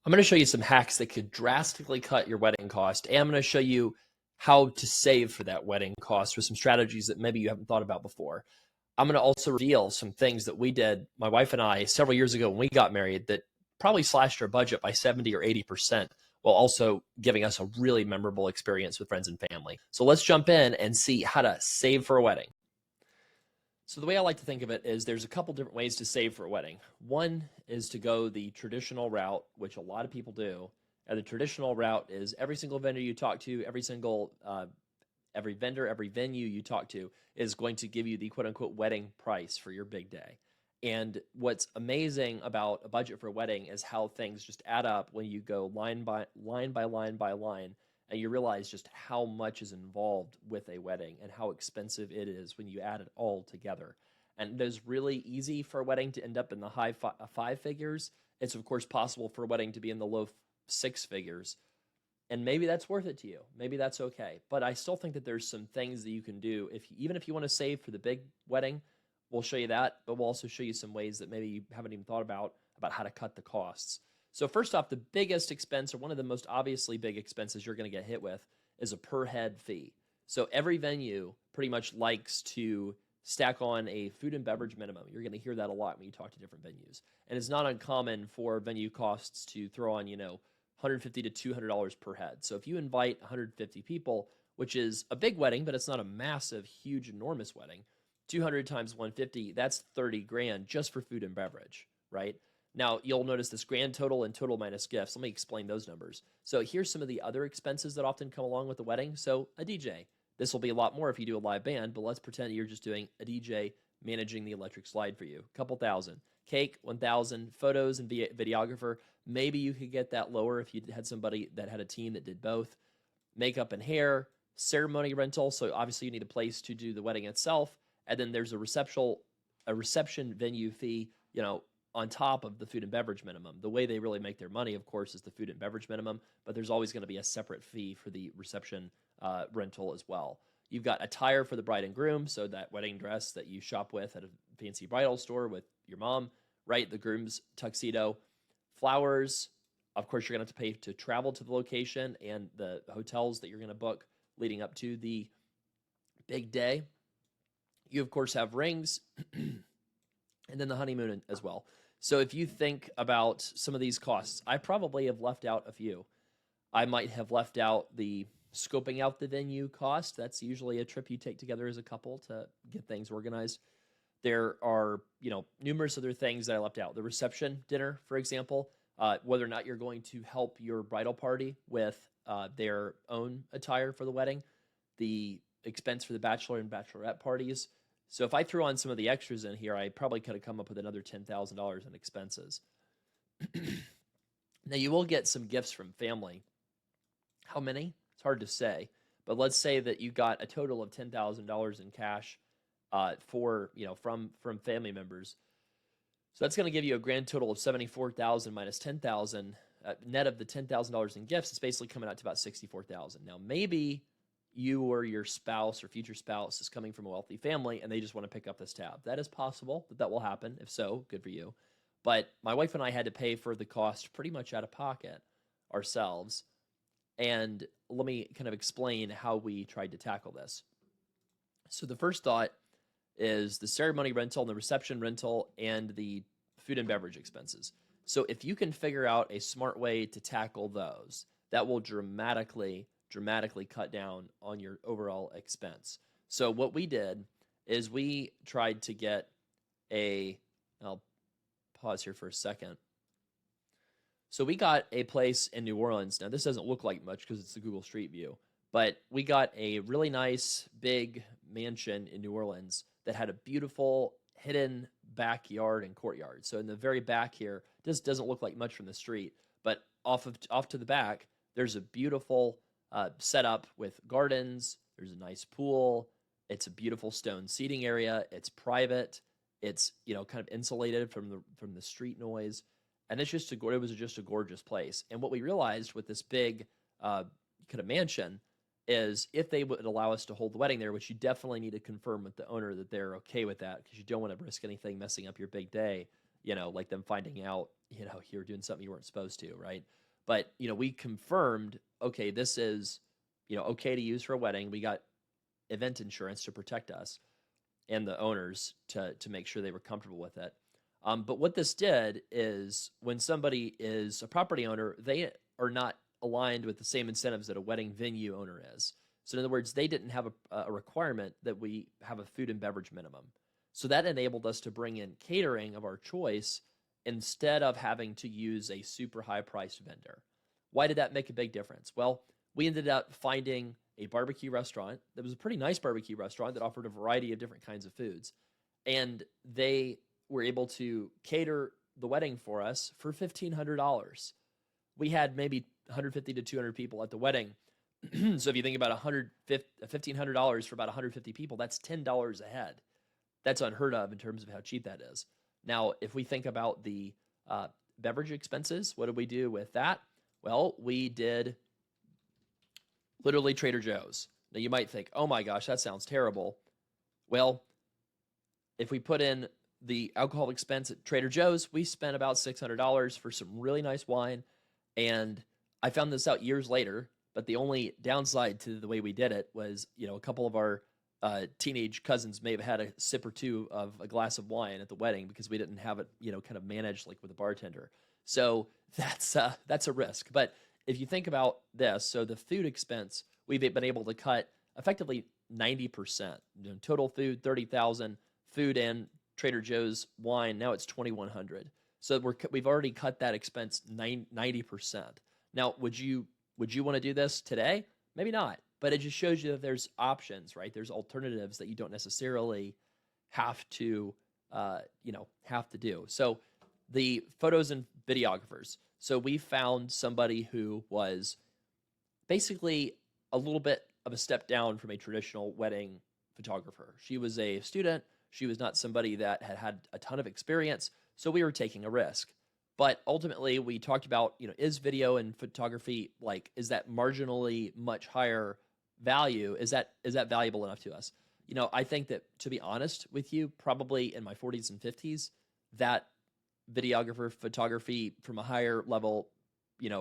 I'm going to show you some hacks that could drastically cut your wedding cost. And I'm going to show you how to save for that wedding cost with some strategies that maybe you haven't thought about before. I'm going to also reveal some things that we did, my wife and I, several years ago when we got married that probably slashed our budget by 70 or 80%, while also giving us a really memorable experience with friends and family. So let's jump in and see how to save for a wedding. So the way I like to think of it is there's a couple different ways to save for a wedding. One is to go the traditional route, which a lot of people do. And the traditional route is every single vendor you talk to, every vendor, every venue you talk to is going to give you the quote unquote wedding price for your big day. And what's amazing about a budget for a wedding is how things just add up when you go line by line by line by line, and you realize just how much is involved with a wedding and how expensive it is when you add it all together. And it is really easy for a wedding to end up in the high five figures. It's of course possible for a wedding to be in the low six figures. And maybe that's worth it to you. Maybe that's okay. But I still think that there's some things that you can do even if you want to save for the big wedding. We'll show you that, but we'll also show you some ways that maybe you haven't even thought about how to cut the costs. So first off, the biggest expense, or one of the most obviously big expenses you're going to get hit with, is a per head fee. So every venue pretty much likes to stack on a food and beverage minimum. You're going to hear that a lot when you talk to different venues. And it's not uncommon for venue costs to throw on, $150 to $200 per head. So if you invite 150 people, which is a big wedding, but it's not a massive, huge, enormous wedding, 200 times 150, that's 30 grand just for food and beverage, right? Now, you'll notice this grand total and total minus gifts. Let me explain those numbers. So here's some of the other expenses that often come along with the wedding. So a DJ. This will be a lot more if you do a live band, but let's pretend you're just doing a DJ managing the electric slide for you. A couple thousand. Cake, 1,000. Photos and videographer. Maybe you could get that lower if you had somebody that had a team that did both. Makeup and hair. Ceremony rental. So obviously you need a place to do the wedding itself. And then there's a reception venue fee, on top of the food and beverage minimum. The way they really make their money, of course, is the food and beverage minimum, but there's always going to be a separate fee for the reception rental as well. You've got attire for the bride and groom, so that wedding dress that you shop with at a fancy bridal store with your mom, right? The groom's tuxedo. Flowers, of course, you're going to have to pay to travel to the location and the hotels that you're going to book leading up to the big day. You, of course, have rings and then the honeymoon as well. So if you think about some of these costs, I probably have left out a few. I might have left out the scoping out the venue cost. That's usually a trip you take together as a couple to get things organized. There are, numerous other things that I left out. The reception dinner, for example, whether or not you're going to help your bridal party with their own attire for the wedding, the expense for the bachelor and bachelorette parties. So if I threw on some of the extras in here, I probably could have come up with another $10,000 in expenses. Now, you will get some gifts from family. How many? It's hard to say. But let's say that you got a total of $10,000 in cash from family members. So that's going to give you a grand total of $74,000 minus $10,000. Net of the $10,000 in gifts, it's basically coming out to about $64,000. Now, maybe you or your spouse or future spouse is coming from a wealthy family and they just want to pick up this tab. That is possible that will happen. If so, good for you. But my wife and I had to pay for the cost pretty much out of pocket ourselves. And let me kind of explain how we tried to tackle this. So the first thought is the ceremony rental and the reception rental and the food and beverage expenses. So if you can figure out a smart way to tackle those, that will dramatically cut down on your overall expense. So what we did is we tried to get I'll pause here for a second. So we got a place in New Orleans. Now this doesn't look like much because it's the Google Street View, but we got a really nice big mansion in New Orleans that had a beautiful hidden backyard and courtyard. So in the very back here, this doesn't look like much from the street, but off to the back, there's a beautiful setup with gardens. There's a nice pool. It's a beautiful stone seating area. It's private. It's kind of insulated from the street noise, and it was just a gorgeous place. And what we realized with this big kind of mansion is if they would allow us to hold the wedding there, which you definitely need to confirm with the owner that they're okay with that, because you don't want to risk anything messing up your big day. like them finding out, you're doing something you weren't supposed to, right? But, we confirmed, okay, this is, okay to use for a wedding. We got event insurance to protect us and the owners to make sure they were comfortable with it. But what this did is when somebody is a property owner, they are not aligned with the same incentives that a wedding venue owner is. So in other words, they didn't have a requirement that we have a food and beverage minimum. So that enabled us to bring in catering of our choice instead of having to use a super high priced vendor. Why did that make a big difference? Well, we ended up finding a barbecue restaurant that was a pretty nice barbecue restaurant that offered a variety of different kinds of foods. And they were able to cater the wedding for us for $1,500. We had maybe 150 to 200 people at the wedding. So if you think about $1,500 for about 150 people, that's $10 a head. That's unheard of in terms of how cheap that is. Now, if we think about the beverage expenses, what did we do with that? Well, we did literally Trader Joe's. Now, you might think, oh my gosh, that sounds terrible. Well, if we put in the alcohol expense at Trader Joe's, we spent about $600 for some really nice wine. And I found this out years later, but the only downside to the way we did it was, a couple of our teenage cousins may have had a sip or two of a glass of wine at the wedding because we didn't have it, kind of managed like with a bartender. So that's a risk. But if you think about this, so the food expense, we've been able to cut effectively 90%. Total food, $30,000, food and Trader Joe's wine, now it's $2,100. So we've already cut that expense 90%. Now, would you want to do this today? Maybe not, but it just shows you that there's options, right? There's alternatives that you don't necessarily have to do. So the photos and videographers. So we found somebody who was basically a little bit of a step down from a traditional wedding photographer. She was a student. She was not somebody that had a ton of experience. So we were taking a risk. But ultimately, we talked about, is video and photography, is that marginally much higher value? Is that valuable enough to us? I think that, to be honest with you, probably in my 40s and 50s, that videographer photography from a higher level,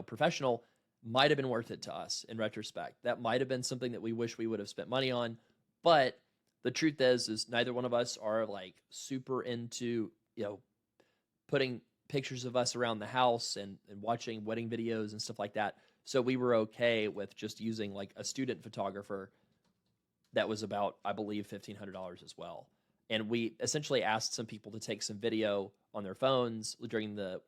professional might have been worth it to us in retrospect. That might have been something that we wish we would have spent money on. But the truth is neither one of us are super into, putting pictures of us around the house and watching wedding videos and stuff like that. So we were okay with just using a student photographer that was about, I believe, $1,500 as well. And we essentially asked some people to take some video on their phones during the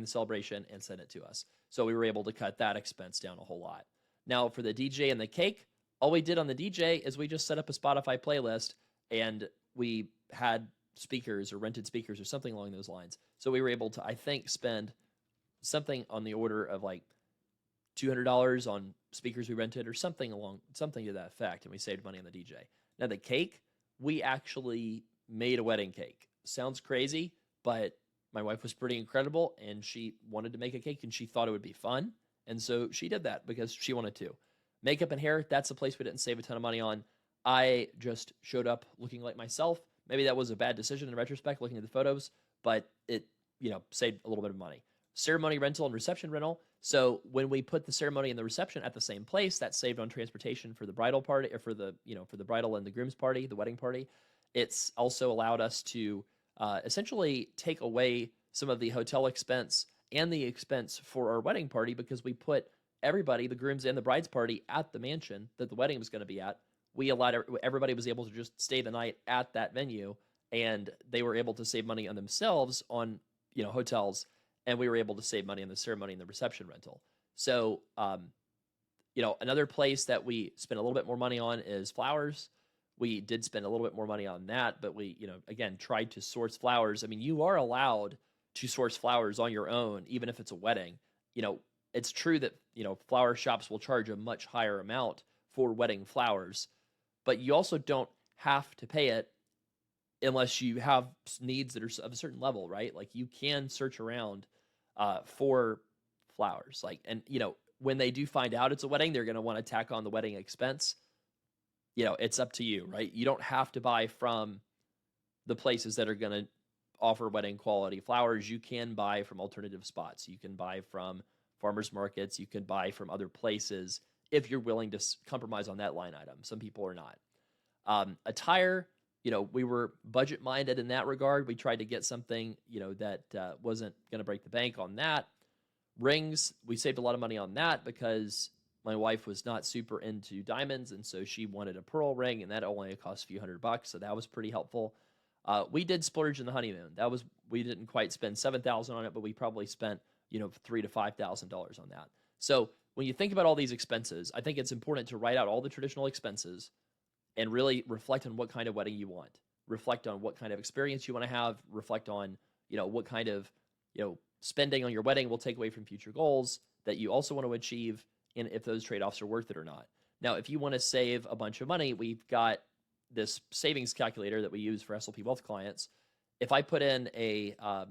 celebration and send it to us. So we were able to cut that expense down a whole lot. Now for the DJ and the cake, all we did on the DJ is we just set up a Spotify playlist and we had speakers or rented speakers or something along those lines. So we were able to, I think, spend something on the order of $200 on speakers we rented or something to that effect. And we saved money on the DJ. Now the cake, we actually made a wedding cake. Sounds crazy, but my wife was pretty incredible and she wanted to make a cake and she thought it would be fun. And so she did that because she wanted to. Makeup and hair, that's a place we didn't save a ton of money on. I just showed up looking like myself. Maybe that was a bad decision in retrospect, looking at the photos, but it, saved a little bit of money. Ceremony rental and reception rental. So when we put the ceremony and the reception at the same place, that saved on transportation for the bridal party or for the bridal and the groom's party, the wedding party. It's also allowed us to essentially take away some of the hotel expense and the expense for our wedding party because we put everybody, the grooms and the bride's party, at the mansion that the wedding was going to be at. We allowed everybody was able to just stay the night at that venue, and they were able to save money on themselves on hotels, and we were able to save money on the ceremony and the reception rental. So, another place that we spent a little bit more money on is flowers. We did spend a little bit more money on that, but we, again, tried to source flowers. I mean, you are allowed to source flowers on your own, even if it's a wedding. It's true that, flower shops will charge a much higher amount for wedding flowers, but you also don't have to pay it unless you have needs that are of a certain level, right? You can search around for flowers. And when they do find out it's a wedding, they're going to want to tack on the wedding expense. It's up to you, right? You don't have to buy from the places that are going to offer wedding quality flowers, you can buy from alternative spots. You can buy from farmers markets. You can buy from other places if you're willing to compromise on that line item. Some people are not. Attire, we were budget minded in that regard. We tried to get something, that wasn't going to break the bank on that. Rings, we saved a lot of money on that because my wife was not super into diamonds, and so she wanted a pearl ring, and that only cost a few $100, so that was pretty helpful. We did splurge in the honeymoon. We didn't quite spend $7,000 on it, but we probably spent $3,000 to $5,000 on that. So when you think about all these expenses, I think it's important to write out all the traditional expenses and really reflect on what kind of wedding you want. Reflect on what kind of experience you want to have. Reflect on what kind of spending on your wedding will take away from future goals that you also want to achieve, and if those trade-offs are worth it or not. Now, if you want to save a bunch of money, we've got this savings calculator that we use for SLP Wealth clients. If I put in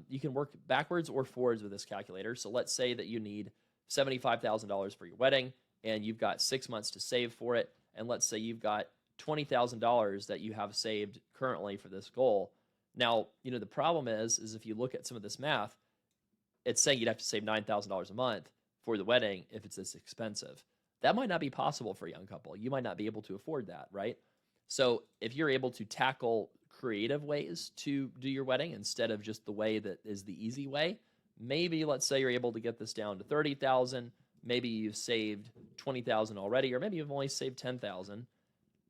you can work backwards or forwards with this calculator. So let's say that you need $75,000 for your wedding, and you've got 6 months to save for it. And let's say you've got $20,000 that you have saved currently for this goal. Now, the problem is if you look at some of this math, it's saying you'd have to save $9,000 a month for the wedding if it's this expensive. That might not be possible for a young couple. You might not be able to afford that, right? So if you're able to tackle creative ways to do your wedding instead of just the way that is the easy way, maybe let's say you're able to get this down to $30,000. Maybe you've saved $20,000 already, or maybe you've only saved $10,000.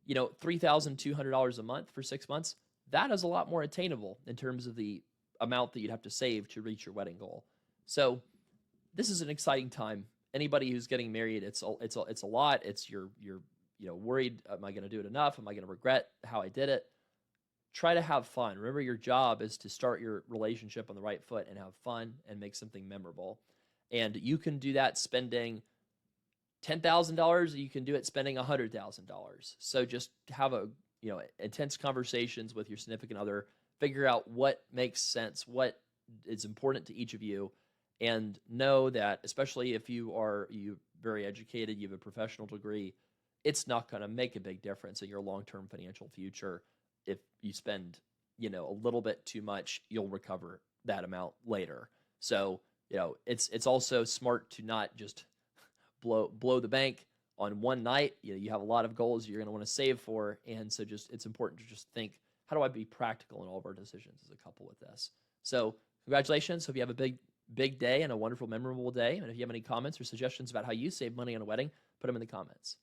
$3,200 a month for 6 months. That is a lot more attainable in terms of the amount that you'd have to save to reach your wedding goal. So this is an exciting time. Anybody who's getting married, it's a lot. It's you're worried, am I going to do it enough? Am I going to regret how I did it? Try to have fun. Remember, your job is to start your relationship on the right foot and have fun and make something memorable. And you can do that spending $10,000. You can do it spending $100,000. So just have intense conversations with your significant other. Figure out what makes sense, what is important to each of you, and know that, especially if you're very educated, you have a professional degree, it's not going to make a big difference in your long-term financial future. If you spend, a little bit too much, you'll recover that amount later. So, it's also smart to not just blow the bank on one night. You have a lot of goals you're going to want to save for, and so it's important to just think, how do I be practical in all of our decisions as a couple with this? So, congratulations. Hope you have a big day and a wonderful, memorable day. And if you have any comments or suggestions about how you save money on a wedding, put them in the comments.